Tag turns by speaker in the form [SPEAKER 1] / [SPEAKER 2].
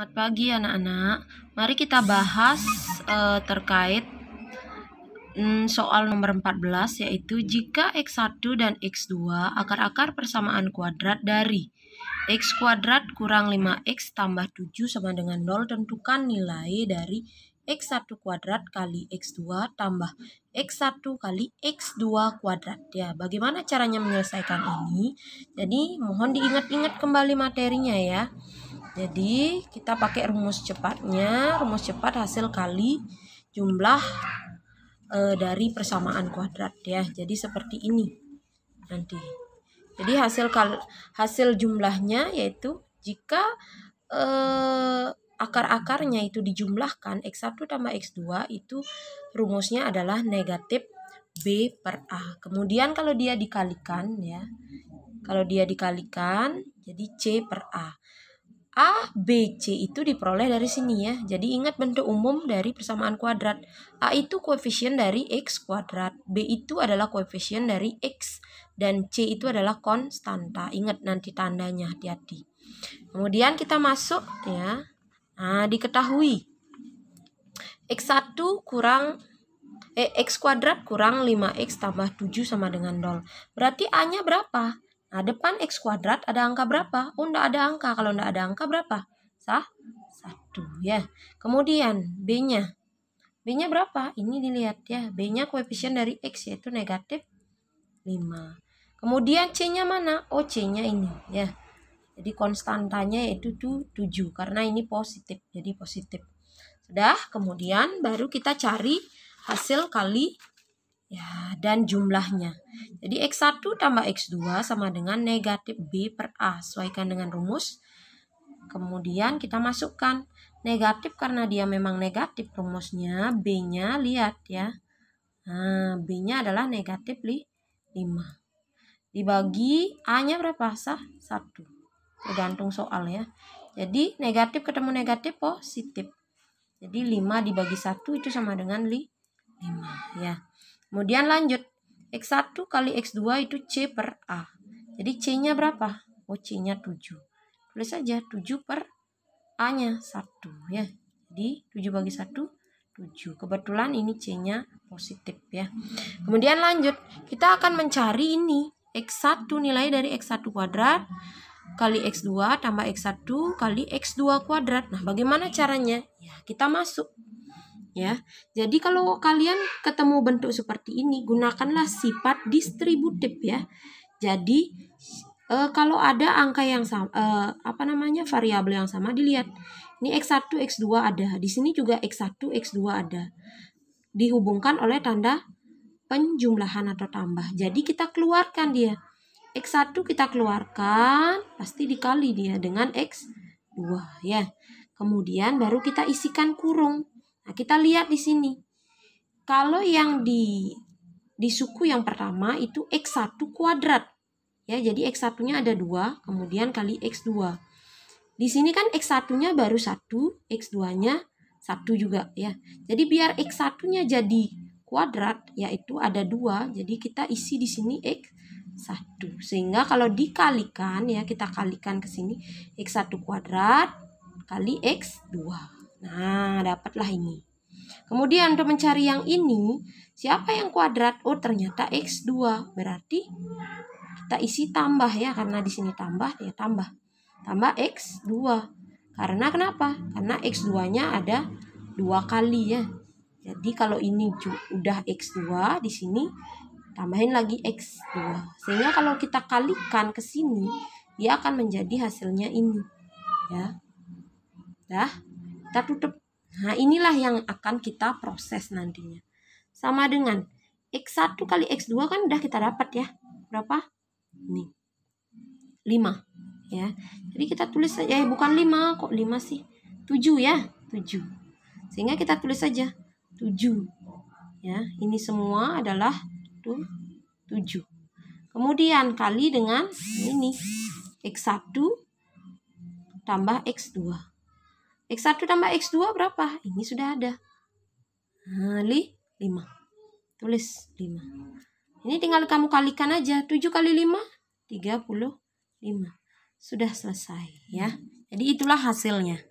[SPEAKER 1] Selamat pagi anak-anak. Mari kita bahas terkait soal nomor 14, yaitu jika X1 dan X2 akar-akar persamaan kuadrat dari X kuadrat kurang 5X tambah 7 sama dengan 0, tentukan nilai dari X1 kuadrat kali X2 tambah X1 kali X2 kuadrat. Ya, bagaimana caranya menyelesaikan ini? Jadi mohon diingat-ingat kembali materinya ya. Jadi kita pakai rumus cepatnya. Rumus cepat hasil kali jumlah dari persamaan kuadrat ya. Jadi seperti ini nanti. Jadi hasil jumlahnya yaitu jika akar-akarnya itu dijumlahkan X1 tambah X2 itu rumusnya adalah negatif B per A. Kemudian kalau dia dikalikan ya. Kalau dia dikalikan jadi C per A. A, B, C itu diperoleh dari sini ya. Jadi ingat bentuk umum dari persamaan kuadrat. A itu koefisien dari X kuadrat. B itu adalah koefisien dari X. Dan C itu adalah konstanta. Ingat nanti tandanya, hati-hati. Kemudian kita masuk ya. Nah, diketahui X1 kurang X kuadrat kurang 5X tambah 7 sama dengan 0. Berarti A-nya berapa? Nah, depan X kuadrat ada angka berapa? Oh, enggak ada angka. Kalau enggak ada angka berapa? 1 ya. Kemudian B-nya. B-nya berapa? Ini dilihat ya. B-nya koefisien dari X yaitu negatif 5. Kemudian C-nya mana? Oh, C-nya ini ya. Jadi konstantanya yaitu 7 karena ini positif. Jadi positif. Sudah, kemudian baru kita cari hasil kali ya, dan jumlahnya. Jadi X1 tambah X2 sama dengan negatif B per A. Sesuaikan dengan rumus. Kemudian kita masukkan negatif karena dia memang negatif rumusnya. B-nya lihat ya. Nah, B-nya adalah negatif 5. Dibagi A-nya berapa? 1. Tergantung soal ya. Jadi negatif ketemu negatif positif. Jadi 5 dibagi 1 itu sama dengan 5 ya. Kemudian lanjut, X1 kali X2 itu C per A. Jadi C-nya berapa? Oh, C-nya 7. Tulis saja 7 per A-nya 1 ya. Jadi 7 bagi 1, 7. Kebetulan ini C-nya positif ya. Kemudian lanjut, kita akan mencari ini. X1 nilai dari X1 kuadrat kali X2 tambah X1 kali X2 kuadrat. Nah, bagaimana caranya? Ya, kita masuk. Ya, jadi kalau kalian ketemu bentuk seperti ini, gunakanlah sifat distributif ya. Jadi kalau ada angka yang sama, variabel yang sama, dilihat. Ini X1, X2 ada. Di sini juga X1, X2 ada. Dihubungkan oleh tanda penjumlahan atau tambah. Jadi kita keluarkan dia. X1 kita keluarkan, pasti dikali dia dengan X2 ya. Kemudian baru kita isikan kurung. Nah, kita lihat di sini. Kalau yang di suku yang pertama itu X1 kuadrat. Ya, jadi X1-nya ada 2, kemudian kali X2. Di sini kan X1-nya baru 1, X2-nya 1 juga ya. Jadi biar X1-nya jadi kuadrat, yaitu ada 2, jadi kita isi di sini X1. Sehingga kalau dikalikan ya, kita kalikan ke sini X1 kuadrat kali X2. Nah, dapatlah ini. Kemudian untuk mencari yang ini, siapa yang kuadrat? Oh, ternyata X2. Berarti kita isi tambah ya, karena di sini tambah, ya tambah. Tambah X2. Karena kenapa? Karena X2-nya ada 2 kali ya. Jadi kalau ini udah X2, di sini tambahin lagi X2. Sehingga kalau kita kalikan ke sini, dia akan menjadi hasilnya ini. Ya. Dah. Kita tutup. Nah, inilah yang akan kita proses nantinya. Sama dengan X1 kali X2 kan udah kita dapat ya. Berapa? Nih. 5. Ya. Jadi kita tulis saja. Bukan 5. Kok 5 sih? 7 ya. 7. Sehingga kita tulis saja 7. Ya. Ini semua adalah 7. Kemudian kali dengan ini. X1 tambah X2. X1 tambah X2 berapa? Ini sudah ada. Nah, 5. Tulis 5. Ini tinggal kamu kalikan aja. 7 kali 5, 35. Sudah selesai ya. Jadi itulah hasilnya.